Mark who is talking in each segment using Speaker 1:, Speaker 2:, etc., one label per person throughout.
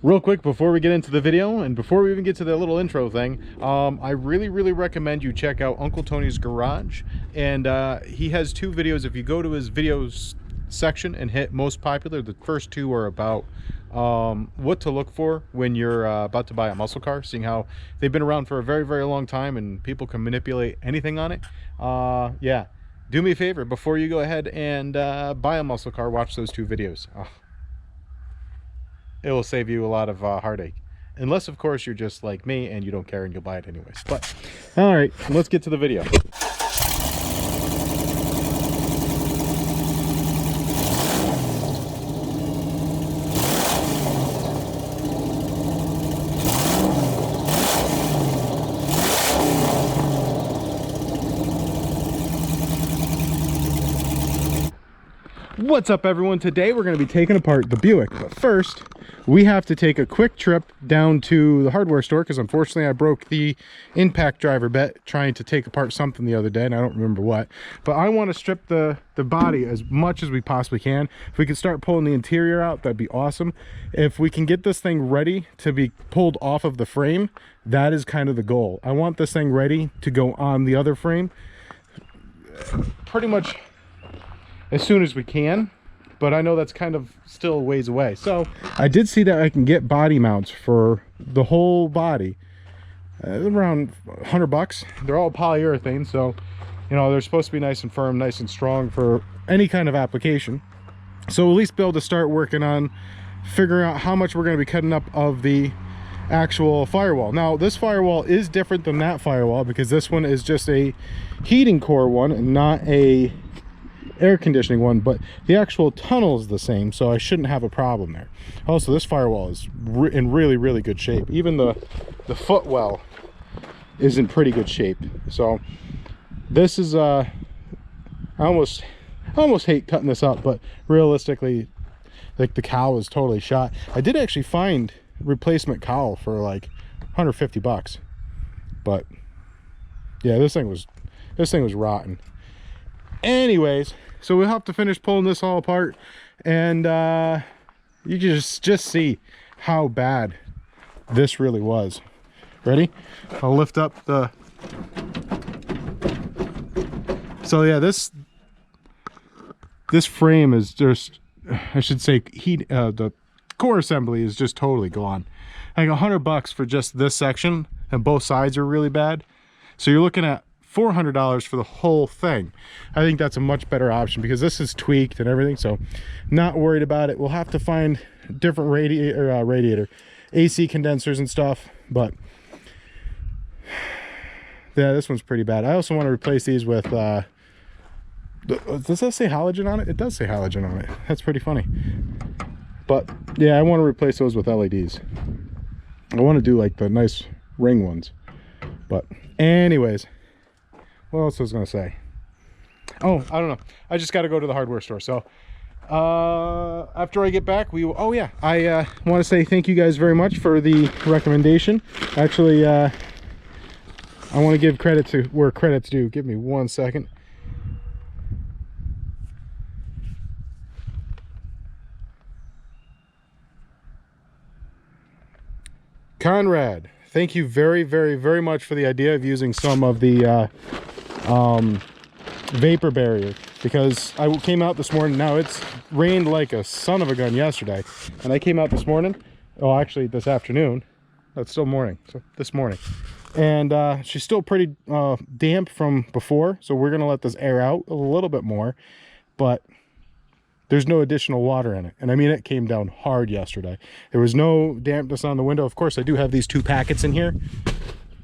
Speaker 1: Real quick before we get into the video and before we even get to the little intro thing, I really recommend you check out Uncle Tony's Garage. And he has two videos. If you go to his videos section and hit most popular, the first two are about what to look for when you're about to buy a muscle car, seeing how they've been around for a very long time and people can manipulate anything on it. Yeah, do me a favor before you go ahead and buy a muscle car, watch those two videos. It will save you a lot of heartache, unless of course you're just like me and you don't care and you'll buy it anyways. But all right, let's get to the video. What's up everyone? Today we're going to be taking apart the Buick, but first we have to take a quick trip down to the hardware store because unfortunately I broke the impact driver bet trying to take apart something the other day and I don't remember what. But I want to strip the body as much as we possibly can. If we can start pulling the interior out, that'd be awesome. If we can get this thing ready to be pulled off of the frame, that is kind of the goal. I want this thing ready to go on the other frame pretty much as soon as we can, but I know that's kind of still a ways away. So I did see that I can get body mounts for the whole body, around 100 bucks. They're all polyurethane, so you know they're supposed to be nice and firm, nice and strong for any kind of application. So we'll at least be able to start working on figuring out how much we're going to be cutting up of the actual firewall. Now this firewall is different than that firewall because this one is just a heating core one and not a air conditioning one, but the actual tunnel is the same, so I shouldn't have a problem there. Also, this firewall is in really good shape. Even the footwell is in pretty good shape. So this is I almost hate cutting this up, but realistically, like, the cowl is totally shot. I did actually find replacement cowl for like 150 bucks, but yeah, this thing was rotten. Anyways, so we'll have to finish pulling this all apart, and you can just see how bad this really was. Ready? I'll lift up the... So yeah, this frame is just, I should say, the core assembly is just totally gone. Like 100 bucks for just this section, and both sides are really bad. So you're looking at $400 for the whole thing. I think that's a much better option because this is tweaked and everything, so not worried about it. We'll have to find different radiator AC condensers and stuff, but yeah, this one's pretty bad. I also want to replace these with does that say halogen on it? It does say halogen on it. That's pretty funny. But yeah, I want to replace those with LEDs. I want to do like the nice ring ones. But anyways, what else was I going to say? Oh, I don't know. I just got to go to the hardware store. So after I get back, we will... Oh yeah, I want to say thank you guys very much for the recommendation. Actually, I want to give credit to where credit's due. Give me 1 second. Conrad, thank you very much for the idea of using some of the vapor barrier, because I came out this morning. Now it's rained like a son of a gun yesterday, and I came out this morning, oh actually this afternoon, that's still morning, so this morning, and she's still pretty damp from before, so we're gonna let this air out a little bit more, but there's no additional water in it. And I mean, it came down hard yesterday. There was no dampness on the window. Of course, I do have these 2 packets in here,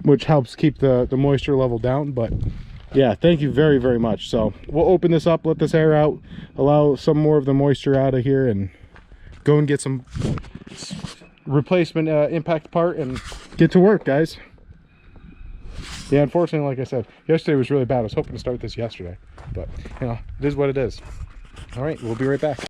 Speaker 1: which helps keep the moisture level down. But yeah, thank you very much. So we'll open this up, let this air out, allow some more of the moisture out of here, and go and get some replacement impact part and get to work, guys. Yeah, unfortunately, like I said, yesterday was really bad. I was hoping to start this yesterday, but you know, it is what it is. All right, we'll be right back.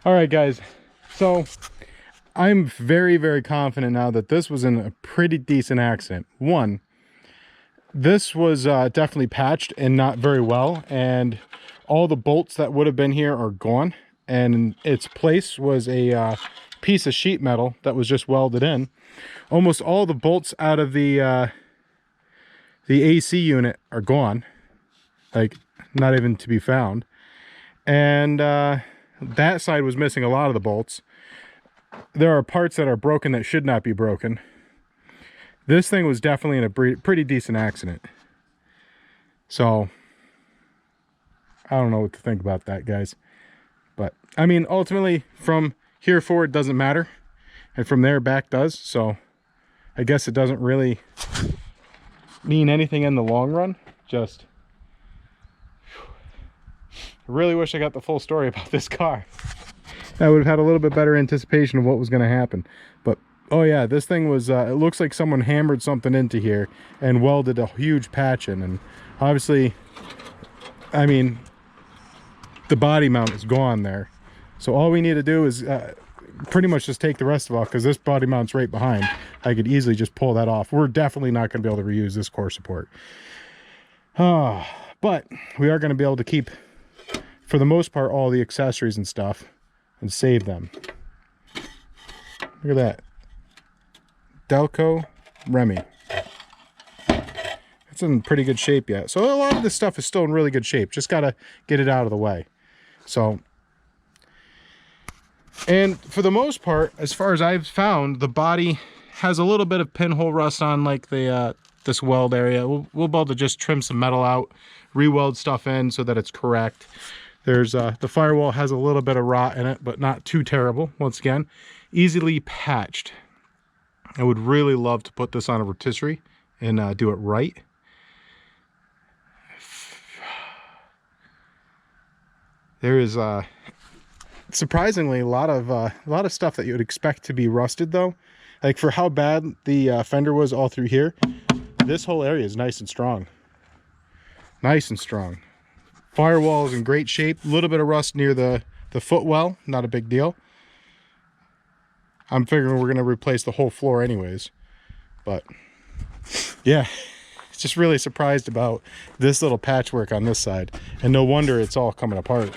Speaker 1: All right, guys. So I'm very, very confident now that this was in a pretty decent accident. One, this was definitely patched and not very well, and all the bolts that would have been here are gone, and in its place was a piece of sheet metal that was just welded in. Almost all the bolts out of the AC unit are gone, like not even to be found. And that side was missing a lot of the bolts. There are parts that are broken that should not be broken. This thing was definitely in a pretty decent accident. So I don't know what to think about that, guys. But I mean, ultimately from here forward doesn't matter, and from there back does. So I guess it doesn't really mean anything in the long run. Just I really wish I got the full story about this car. I would have had a little bit better anticipation of what was going to happen. But oh yeah, this thing was it looks like someone hammered something into here and welded a huge patch in, and obviously, I mean, the body mount is gone there. So all we need to do is pretty much just take the rest of it off, because this body mount's right behind. I could easily just pull that off. We're definitely not going to be able to reuse this core support. But we are going to be able to keep, for the most part, all the accessories and stuff and save them. Look at that. Delco Remy. It's in pretty good shape yet. So a lot of this stuff is still in really good shape. Just got to get it out of the way. So, and for the most part, as far as I've found, the body has a little bit of pinhole rust on like the this weld area. We'll be able to just trim some metal out, re-weld stuff in so that it's correct. There's the firewall has a little bit of rot in it, but not too terrible. Once again, easily patched. I would really love to put this on a rotisserie and do it right. There is surprisingly a lot of stuff that you would expect to be rusted, though. Like for how bad the fender was all through here, this whole area is nice and strong. Nice and strong. Firewall is in great shape. A little bit of rust near the footwell, not a big deal. I'm figuring we're going to replace the whole floor anyways. But yeah, just really surprised about this little patchwork on this side. And no wonder it's all coming apart.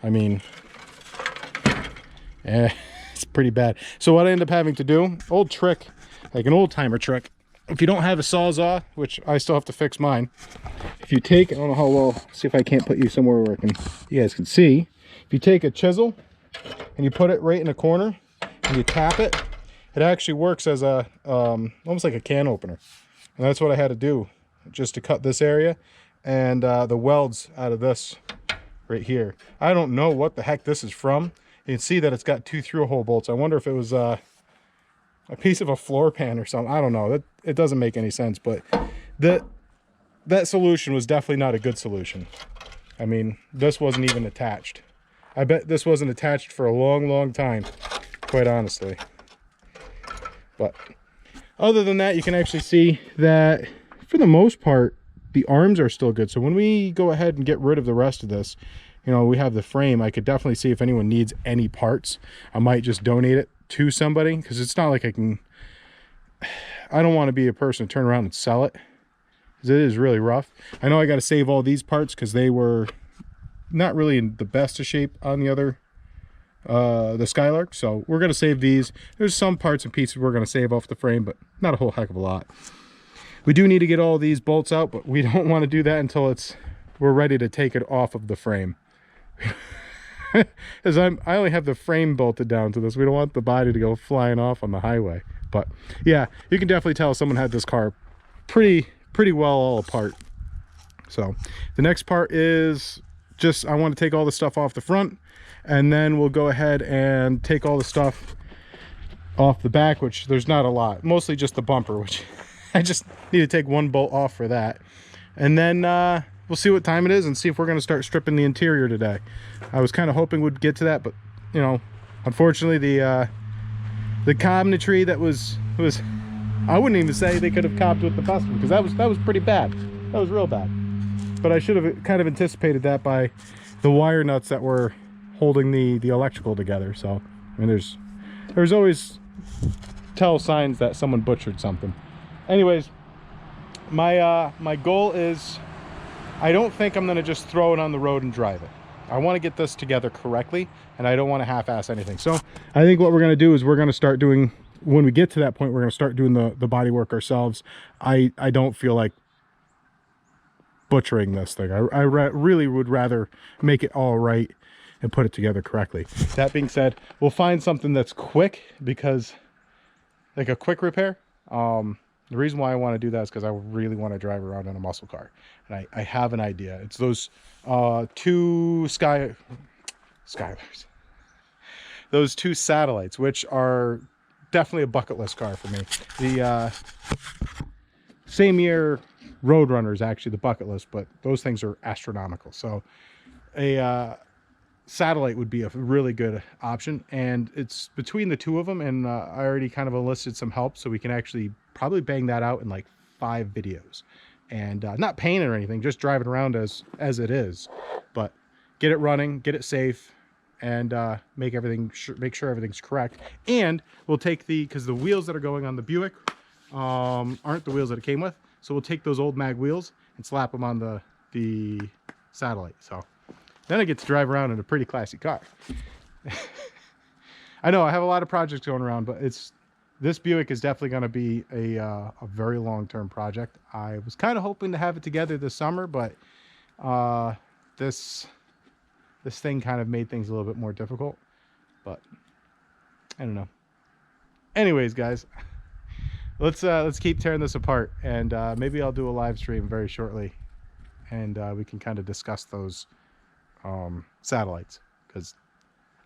Speaker 1: I mean, it's pretty bad. So what I end up having to do, old trick, like an old timer trick, if you don't have a Sawzall, which I still have to fix mine, if you take, I don't know how well, see if I can't put you somewhere where you guys can see. If you take a chisel and you put it right in a corner and you tap it, it actually works as a, almost like a can opener. And that's what I had to do, just to cut this area and the welds out of this right here. I don't know what the heck this is from. You can see that it's got 2 through-hole bolts. I wonder if it was a piece of a floor pan or something. I don't know. It doesn't make any sense, but that solution was definitely not a good solution. I mean, this wasn't even attached. I bet this wasn't attached for a long, long time, quite honestly. But other than that, you can actually see that for the most part, the arms are still good. So when we go ahead and get rid of the rest of this, you know, we have the frame. I could definitely see if anyone needs any parts. I might just donate it to somebody, because it's not like I don't want to be a person to turn around and sell it, because it is really rough. I know I got to save all these parts because they were not really in the best of shape on the other the Skylark, so we're going to save these. There's some parts and pieces we're going to save off the frame, but not a whole heck of a lot. We do need to get all these bolts out, but we don't want to do that until we're ready to take it off of the frame. Because I only have the frame bolted down to this. We don't want the body to go flying off on the highway. But yeah, you can definitely tell someone had this car pretty well all apart. So the next part is just, I want to take all the stuff off the front, and then we'll go ahead and take all the stuff off the back, which there's not a lot, mostly just the bumper, which I just need to take one bolt off for that. And then we'll see what time it is and see if we're going to start stripping the interior today. I was kind of hoping we'd get to that, but you know, unfortunately the cabinetry that was I wouldn't even say they could have cobbed with the custom, because that was pretty bad. That was real bad. But I should have kind of anticipated that by the wire nuts that were holding the electrical together. So I mean, there's always tell signs that someone butchered something. Anyways, my goal is, I don't think I'm gonna just throw it on the road and drive it. I want to get this together correctly, and I don't want to half-ass anything. So I think what we're going to do is we're going to start doing, when we get to that point, we're going to start doing the body work ourselves. I don't feel like butchering this thing. I really would rather make it all right and put it together correctly. That being said, we'll find something that's quick, because like a quick repair. The reason why I want to do that is because I really want to drive around in a muscle car, and I have an idea. It's those two Skylarks, those two satellites, which are definitely a bucket list car for me. The same year Roadrunner is actually the bucket list, but those things are astronomical. So a satellite would be a really good option, and it's between the two of them, and I already kind of enlisted some help, so we can actually probably bang that out in like 5 videos, and not painting or anything, just driving around as it is, but get it running, get it safe, and make sure everything's correct. And we'll take because the wheels that are going on the Buick aren't the wheels that it came with, so we'll take those old mag wheels and slap them on the satellite. So then I get to drive around in a pretty classy car. I know I have a lot of projects going around, but this Buick is definitely going to be a very long-term project. I was kind of hoping to have it together this summer, but this thing kind of made things a little bit more difficult. But I don't know. Anyways, guys, let's keep tearing this apart, and maybe I'll do a live stream very shortly, and we can kind of discuss those satellites, because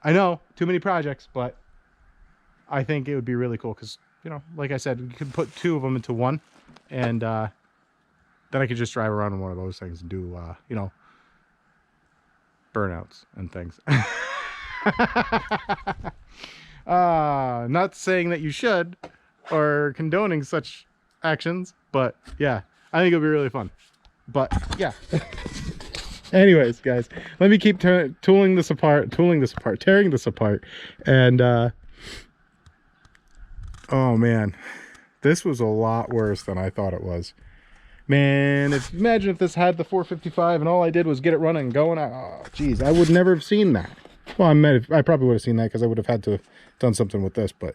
Speaker 1: I know too many projects, but I think it would be really cool, because, you know, like I said, we could put 2 of them into one, and then I could just drive around in one of those things and do you know, burnouts and things. Not saying that you should, or condoning such actions, but yeah, I think it'll be really fun. But yeah. Anyways, guys, let me keep tearing this apart, and oh man, this was a lot worse than I thought it was. Man, imagine if this had the 455 and all I did was get it running and going. Oh, geez, I would never have seen that. Well, I probably would have seen that, because I would have had to have done something with this, but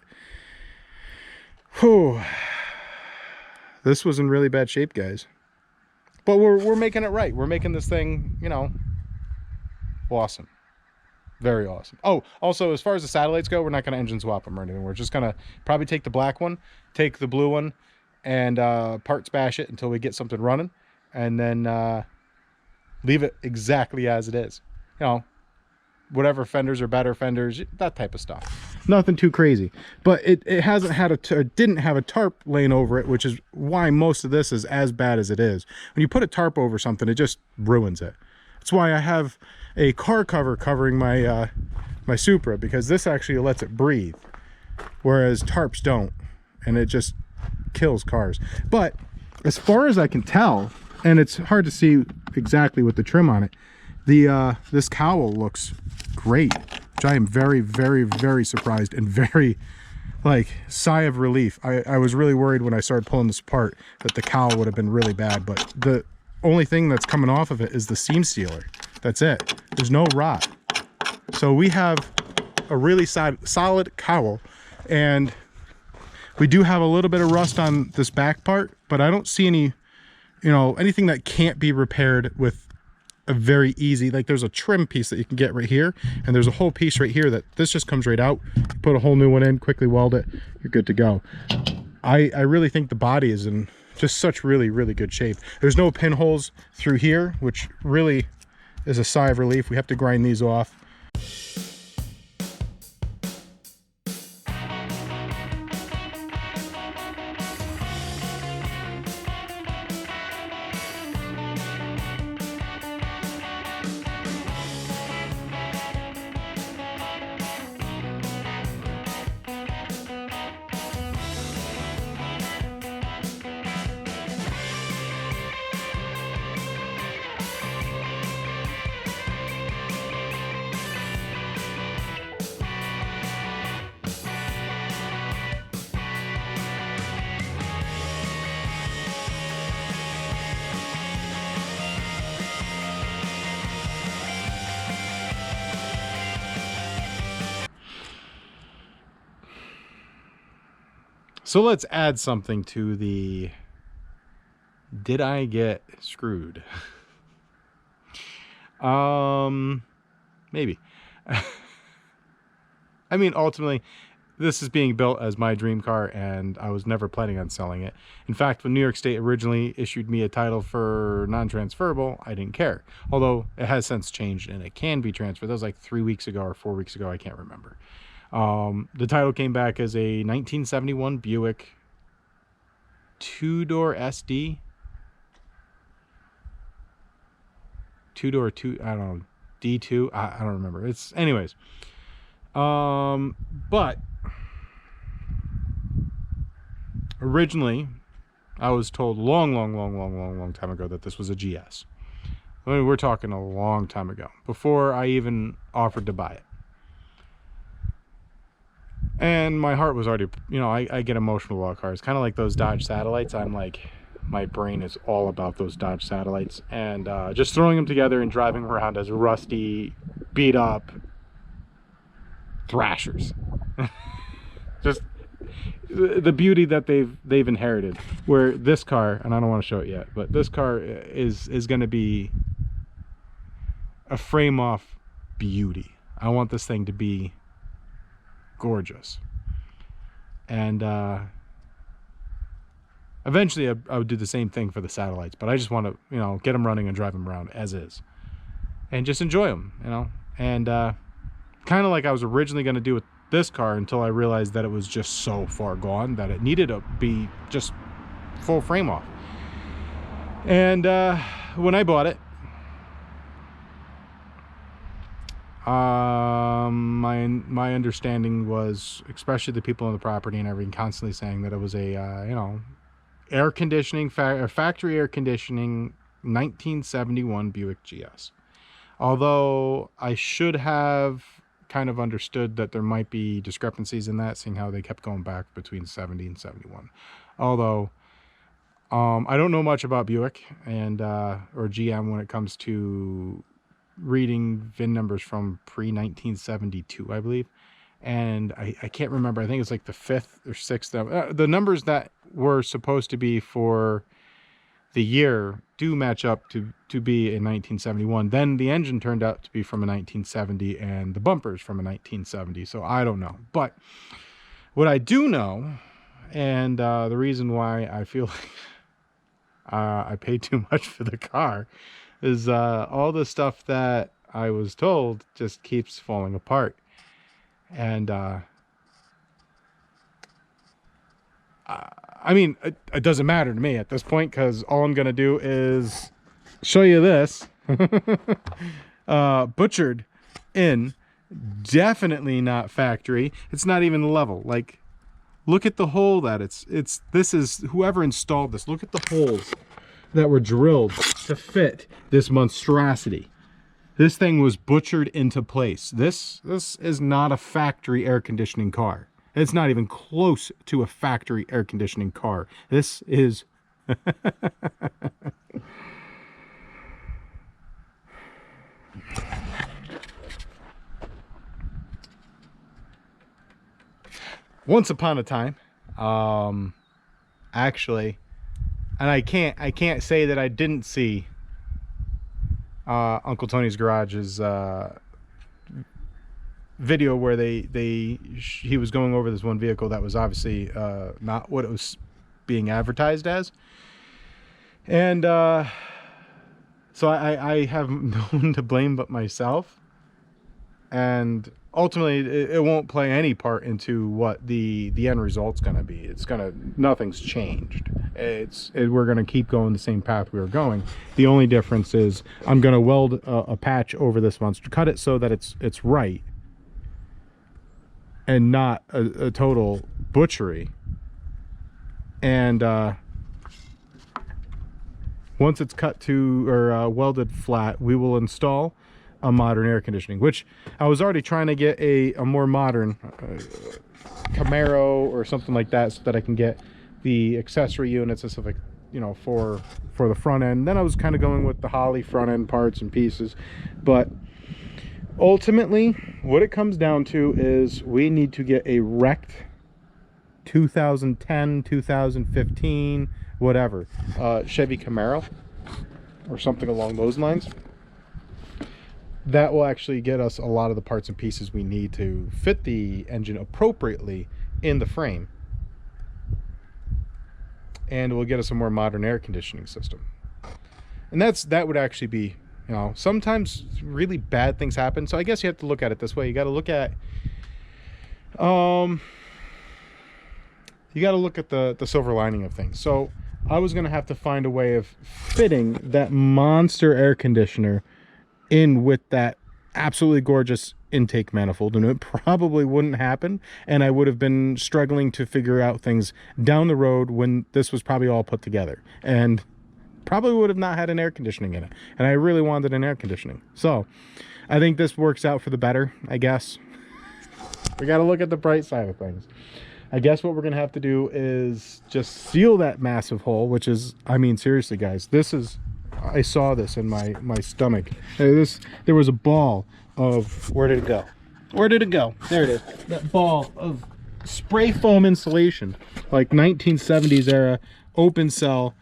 Speaker 1: whew, this was in really bad shape, guys. But we're making it right. We're making this thing, you know, awesome. Very awesome. Oh, also, as far as the satellites go, we're not going to engine swap them or anything. We're just going to probably take the black one, take the blue one, and parts bash it until we get something running, and then leave it exactly as it is. You know, whatever fenders are better fenders, that type of stuff. Nothing too crazy. But it hasn't had didn't have a tarp laying over it, which is why most of this is as bad as it is. When you put a tarp over something, it just ruins it. That's why I have a car cover covering my my Supra, because this actually lets it breathe, whereas tarps don't, and it just kills cars. But as far as I can tell, and it's hard to see exactly with the trim on it, this cowl looks great, which I am very, very, very surprised and very, like, sigh of relief. I was really worried when I started pulling this apart that the cowl would have been really bad, but the only thing that's coming off of it is the seam sealer. That's it. There's no rot. So we have a really solid cowl, and we do have a little bit of rust on this back part, but I don't see any, you know, anything that can't be repaired with a very easy, like there's a trim piece that you can get right here, and there's a whole piece right here that this just comes right out. You put a whole new one in, quickly weld it, you're good to go. I really think the body is in just such really, really good shape. There's no pinholes through here, which really is a sigh of relief. We have to grind these off. So let's add something to the did I get screwed? Maybe. I mean, ultimately, this is being built as my dream car, and I was never planning on selling it. In fact, when New York State originally issued me a title for non-transferable, I didn't care. Although it has since changed and it can be transferred. That was like 3 weeks ago or 4 weeks ago. I can't remember. The title came back as a 1971 Buick two-door SD. Two-door, I don't know, D2. I don't remember. It's, anyways. But originally, I was told long time ago that this was a GS. I mean, we're talking a long time ago, before I even offered to buy it. And my heart was already, you know, I get emotional about cars. Kind of like those Dodge Satellites. I'm like, my brain is all about those Dodge Satellites. And just throwing them together and driving around as rusty, beat up Thrashers. Just the beauty that they've inherited. Where this car, and I don't want to show it yet, but this car is going to be a frame off beauty. I want this thing to be gorgeous. And eventually I would do the same thing for the Satellites, but I just want to, you know, get them running and drive them around as is and just enjoy them, you know. And kind of like I was originally going to do with this car, until I realized that it was just so far gone that it needed to be just full frame off. And when I bought it, my understanding was, especially the people on the property and everything, constantly saying that it was a you know, air conditioning, factory air conditioning 1971 Buick GS. Although I should have kind of understood that there might be discrepancies in that, seeing how they kept going back between 70 and 71. Although I don't know much about Buick and or GM when it comes to reading VIN numbers from pre-1972, I believe. And I can't remember. I think it's like the 5th or 6th. The numbers that were supposed to be for the year do match up to be in 1971. Then the engine turned out to be from a 1970 and the bumpers from a 1970. So I don't know. But what I do know, and the reason why I feel like I paid too much for the car, is all the stuff that I was told just keeps falling apart. And I mean, it doesn't matter to me at this point, because all I'm going to do is show you this. Butchered in, definitely not factory. It's not even level. Like, look at the hole that this is, whoever installed this, look at the holes that were drilled to fit this monstrosity. This thing was butchered into place. This is not a factory air conditioning car. It's not even close to a factory air conditioning car. This is... Once upon a time, actually, and I can't say that I didn't see Uncle Tony's Garage's video where he was going over this one vehicle that was obviously not what it was being advertised as. And so I have no one to blame but myself. And ultimately, it won't play any part into what the end result's going to be. Nothing's changed. We're going to keep going the same path we were going. The only difference is I'm going to weld a patch over this monster, cut it so that it's right, and not a total butchery. And once it's cut to or welded flat, we will install a modern air conditioning, which I was already trying to get a more modern Camaro or something like that, so that I can get the accessory units and stuff, like, you know, for the front end. Then I was kind of going with the Holly front end parts and pieces. But ultimately, what it comes down to is we need to get a wrecked 2010, 2015, whatever, Chevy Camaro or something along those lines. That will actually get us a lot of the parts and pieces we need to fit the engine appropriately in the frame. And it will get us a more modern air conditioning system. And that would actually be, you know, sometimes really bad things happen. So I guess you have to look at it this way. You got to look at the silver lining of things. So I was going to have to find a way of fitting that monster air conditioner in with that absolutely gorgeous intake manifold, and it probably wouldn't happen, and I would have been struggling to figure out things down the road when this was probably all put together, and probably would have not had an air conditioning in it, and I really wanted an air conditioning. So I think this works out for the better, I guess. We got to look at the bright side of things. I guess what we're gonna have to do is just seal that massive hole, which is, I mean, seriously guys, this is, I saw this in my stomach. There was a ball of, where did it go? Where did it go? There it is. That ball of spray foam insulation, like 1970s era open cell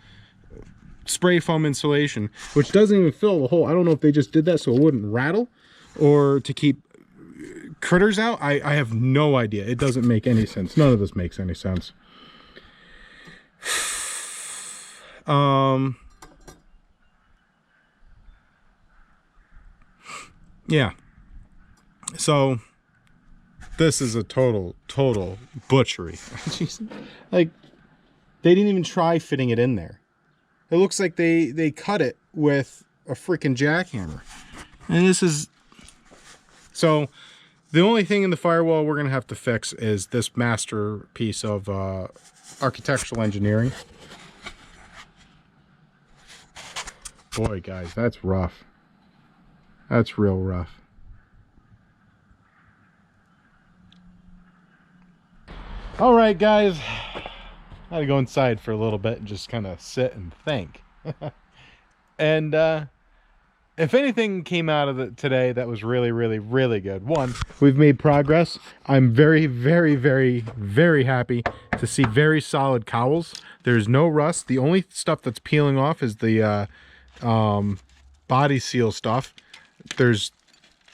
Speaker 1: spray foam insulation, which doesn't even fill the hole. I don't know if they just did that so it wouldn't rattle or to keep critters out. I have no idea. It doesn't make any sense. None of this makes any sense. Yeah, so this is a total butchery. Jeez. Like, they didn't even try fitting it in there. It looks like they cut it with a freaking jackhammer. And this is, so the only thing in the firewall we're gonna have to fix is this masterpiece of architectural engineering. Boy guys, that's rough. That's real rough. All right, guys. I gotta go inside for a little bit and just kind of sit and think. And if anything came out of it today that was really good, one, we've made progress. I'm very happy to see very solid cowls. There's no rust. The only stuff that's peeling off is the body seal stuff.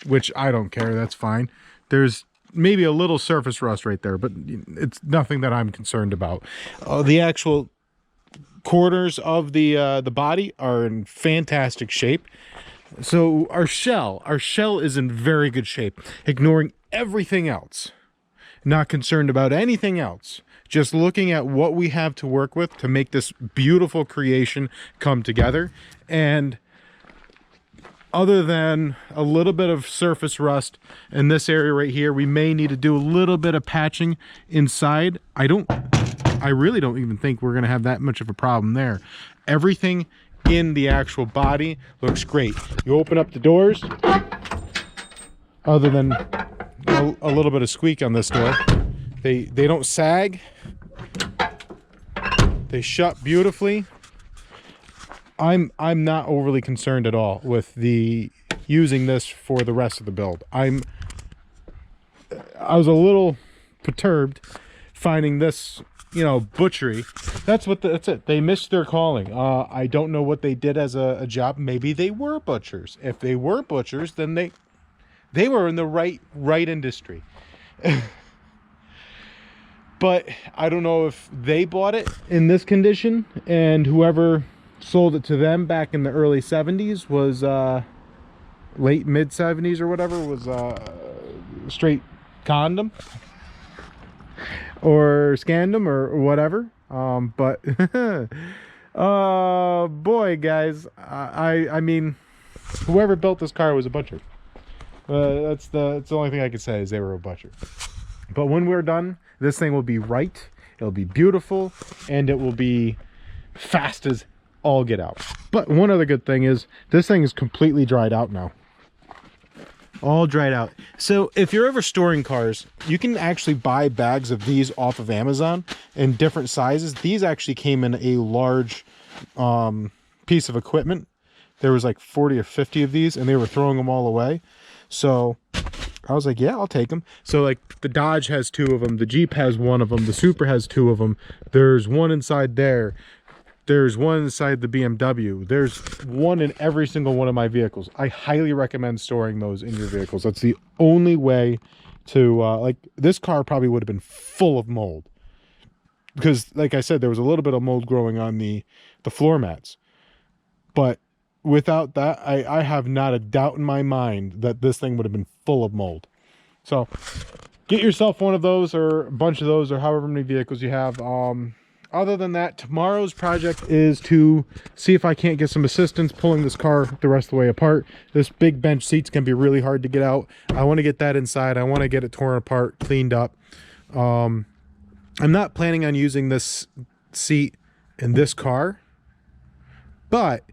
Speaker 1: Which I don't care, that's fine. There's maybe a little surface rust right there, but it's nothing that I'm concerned about. The actual corners of the body are in fantastic shape. So our shell is in very good shape, ignoring everything else. Not concerned about anything else. Just looking at what we have to work with to make this beautiful creation come together. And other than a little bit of surface rust in this area right here, we may need to do a little bit of patching inside. I really don't even think we're going to have that much of a problem there. Everything in the actual body looks great. You open up the doors, other than a little bit of squeak on this door, they don't sag. They shut beautifully. I'm not overly concerned at all with using this for the rest of the build. I was a little perturbed finding this, you know, butchery. That's it. They missed their calling. I don't know what they did as a job. Maybe they were butchers. If they were butchers, then they were in the right industry. But I don't know if they bought it in this condition, and whoever sold it to them back in the early 70s was late mid 70s or whatever, was straight condom or scandom or whatever. But boy guys, I mean, whoever built this car was a butcher. That's the only thing I could say, is they were a butcher. But when we're done, this thing will be right, it'll be beautiful, and it will be fast as all get out. But one other good thing is this thing is completely dried out now. All dried out. So if you're ever storing cars, you can actually buy bags of these off of Amazon in different sizes. These actually came in a large piece of equipment. There was like 40 or 50 of these, and they were throwing them all away. So I was like, yeah, I'll take them. So like the Dodge has 2 of them, the Jeep has 1 of them, the Supra has 2 of them. There's one inside there. There's one inside the BMW. There's one in every single one of my vehicles. I highly recommend storing those in your vehicles. That's the only way to, like, this car probably would have been full of mold. Because, like I said, there was a little bit of mold growing on the floor mats. But without that, I have not a doubt in my mind that this thing would have been full of mold. So get yourself one of those or a bunch of those or however many vehicles you have. Other than that, tomorrow's project is to see if I can't get some assistance pulling this car the rest of the way apart. This big bench seat's gonna be really hard to get out. I want to get that inside. I want to get it torn apart, cleaned up. I'm not planning on using this seat in this car, but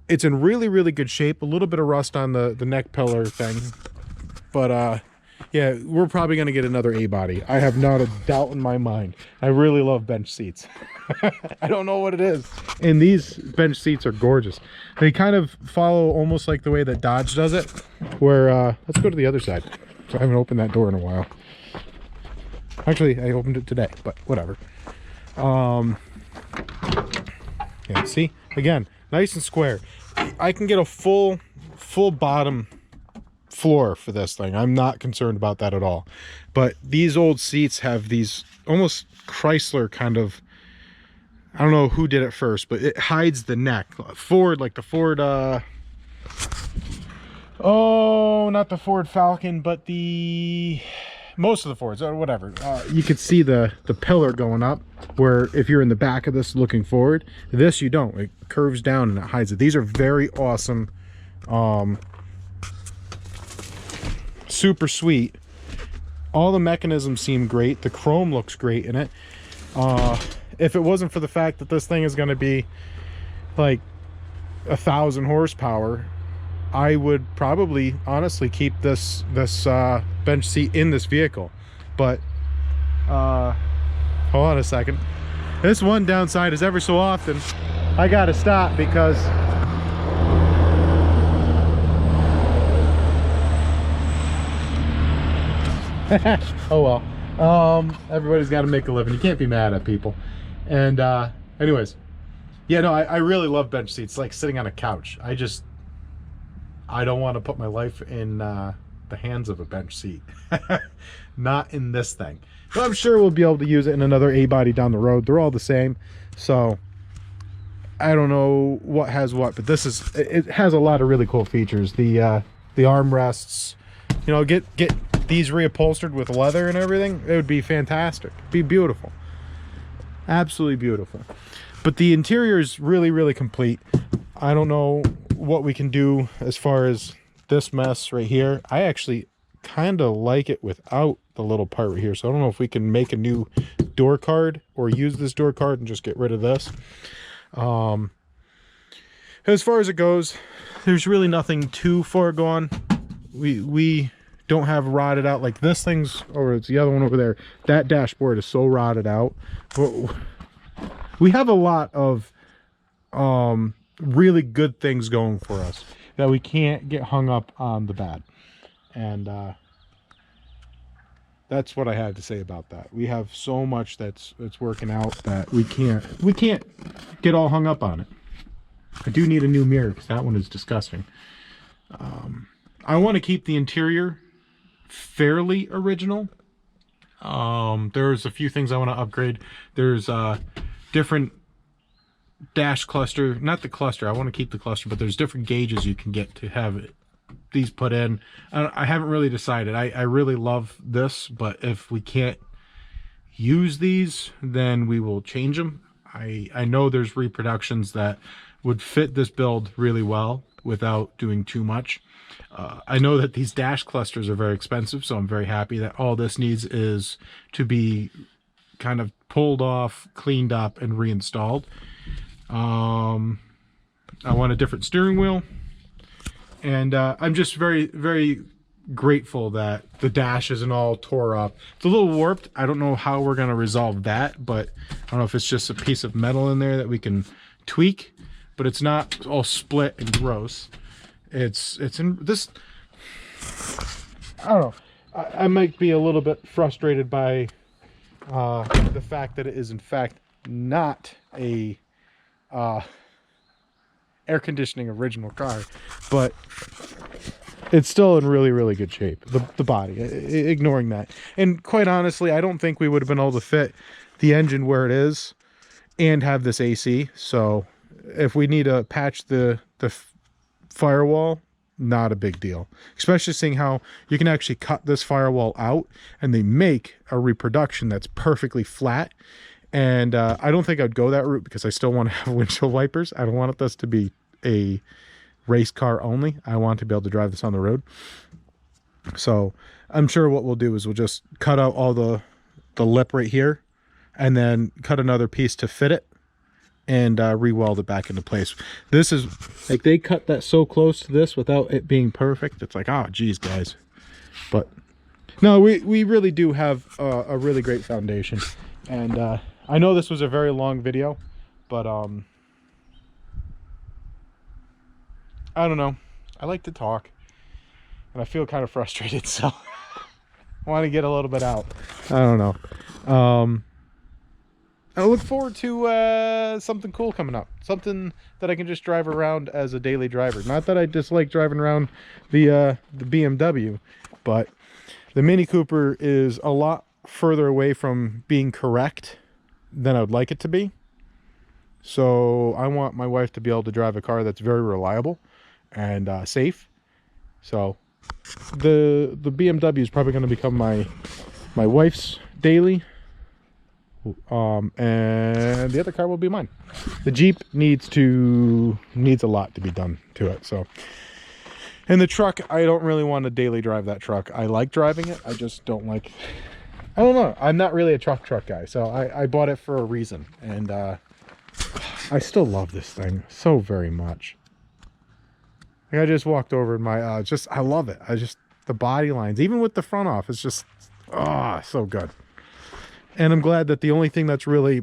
Speaker 1: it's in really, really good shape. A little bit of rust on the neck pillar thing. But yeah, we're probably going to get another A-body. I have not a doubt in my mind. I really love bench seats. I don't know what it is. And these bench seats are gorgeous. They kind of follow almost like the way that Dodge does it. Where, let's go to the other side. So I haven't opened that door in a while. Actually, I opened it today, but whatever. Yeah, see? Again, nice and square. I can get a full bottom floor for this thing. I'm not concerned about that at all. But these old seats have these almost Chrysler kind of, I don't know who did it first, but it hides the neck. Ford, like the Ford, oh, not the Ford Falcon, but most of the Fords, or whatever. You could see the pillar going up, where if you're in the back of this looking forward, this you don't. It curves down and it hides it. These are very awesome. Super sweet. All the mechanisms seem great. The chrome looks great in it. If it wasn't for the fact that this thing is going to be like 1,000 horsepower, I would probably honestly keep this bench seat in this vehicle. But hold on a second. This one downside is ever so often I gotta stop because oh well, everybody's got to make a living. You can't be mad at people. And anyways, yeah, no, I really love bench seats. Like sitting on a couch. I don't want to put my life in the hands of a bench seat. Not in this thing. But I'm sure we'll be able to use it in another A-body down the road. They're all the same. So I don't know what has what, but it has a lot of really cool features. The armrests, you know, get these reupholstered with leather and everything. It would be fantastic. It'd be beautiful. Absolutely beautiful. But the interior is really, really complete. I don't know what we can do as far as this mess right here. I actually kind of like it without the little part right here. So I don't know if we can make a new door card or use this door card and just get rid of this. As far as it goes, there's really nothing too far gone. We don't have rotted out like this thing's, or it's the other one over there. That dashboard is so rotted out. We have a lot of really good things going for us that we can't get hung up on the bad. And that's what I had to say about that. We have so much that's working out that we can't get all hung up on it. I do need a new mirror because that one is disgusting. I want to keep the interior fairly original. There's a few things I want to upgrade. There's different dash cluster, not the cluster, I want to keep the cluster, but there's different gauges you can get to have these put in. I haven't really decided. I really love this, but if we can't use these, then we will change them. I know there's reproductions that would fit this build really well without doing too much. I know that these dash clusters are very expensive, so I'm very happy that all this needs is to be kind of pulled off, cleaned up, and reinstalled. I want a different steering wheel, and I'm just very, very grateful that the dash isn't all tore up. It's a little warped. I don't know how we're going to resolve that, but I don't know if it's just a piece of metal in there that we can tweak, but it's not all split and gross. It's in this. I don't know. I might be a little bit frustrated by the fact that it is in fact not a air conditioning original car, but it's still in really, really good shape. The body, ignoring that. And quite honestly, I don't think we would have been able to fit the engine where it is and have this AC. So if we need to patch the firewall, not a big deal, especially seeing how you can actually cut this firewall out and they make a reproduction that's perfectly flat. And I don't think I'd go that route because I still want to have windshield wipers. I don't want this to be a race car only. I want to be able to drive this on the road. So I'm sure what we'll do is we'll just cut out all the lip right here and then cut another piece to fit it and re-weld it back into place. This is like, they cut that so close to this without it being perfect. It's like, oh geez, guys. But no, we really do have a really great foundation. And I know this was a very long video, but I don't know, I like to talk and I feel kind of frustrated, so I want to get a little bit out. I don't know. I look forward to something cool coming up, something that I can just drive around as a daily driver. Not that I dislike driving around the BMW, but the Mini Cooper is a lot further away from being correct than I would like it to be. So I want my wife to be able to drive a car that's very reliable and safe. So the BMW is probably going to become my wife's daily. And the other car will be mine. The Jeep needs a lot to be done to it. So, and the truck, I don't really want to daily drive that truck. I like driving it. I just don't like, I don't know. I'm not really a truck guy. So I bought it for a reason. And I still love this thing so very much. Like I just walked over in my, I love it. The body lines, even with the front off, it's just, so good. And I'm glad that the only thing that's really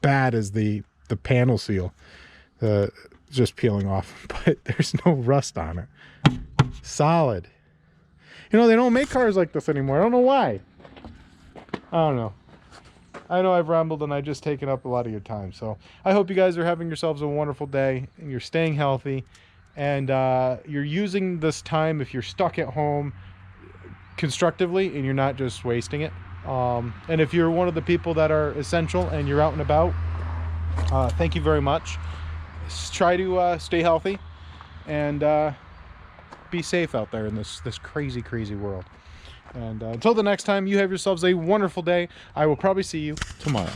Speaker 1: bad is the panel seal, just peeling off, but there's no rust on it. Solid. You know, they don't make cars like this anymore. I don't know why. I don't know. I know I've rambled and I've just taken up a lot of your time. So I hope you guys are having yourselves a wonderful day and you're staying healthy and you're using this time, if you're stuck at home, constructively and you're not just wasting it. And if you're one of the people that are essential and you're out and about, thank you very much. Try to stay healthy and be safe out there in this crazy world. And until the next time, you have yourselves a wonderful day. I will probably see you tomorrow.